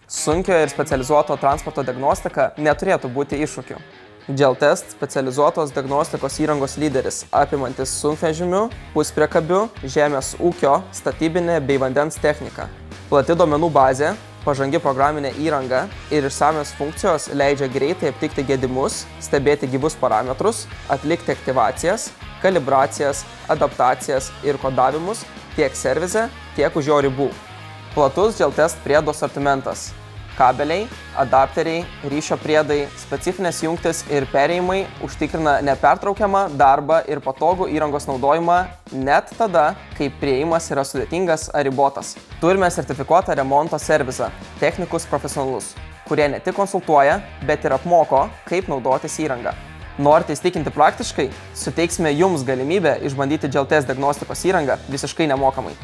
Sunkio ir specializuoto transporto diagnostika neturėtų būti iššūkių. GelTest specializuotos diagnostikos įrangos lyderis, apimantis sunkvežimių, puspriekabių, žemės ūkio, statybinę bei vandens techniką. Plati duomenų bazė, pažangi programinė įranga ir išsamios funkcijos leidžia greitai aptikti gedimus, stebėti gyvus parametrus, atlikti aktyvacijas, kalibracijas, adaptacijas ir kodavimus tiek servize, tiek už jo ribų. Platus GelTest priedų asortimentas. Kabeliai, adapteriai, ryšio priedai, specifinės jungtis ir perėjimai užtikrina nepertraukiamą darbą ir patogų įrangos naudojimą net tada, kai priėjimas yra sudėtingas ar ribotas. Turime sertifikuotą remonto servizą Technicus Profesionalus, kurie ne tik konsultuoja, bet ir apmoko, kaip naudotis įrangą. Norite įstikinti praktiškai? Suteiksime jums galimybę išbandyti GelTest diagnostikos įrangą visiškai nemokamai.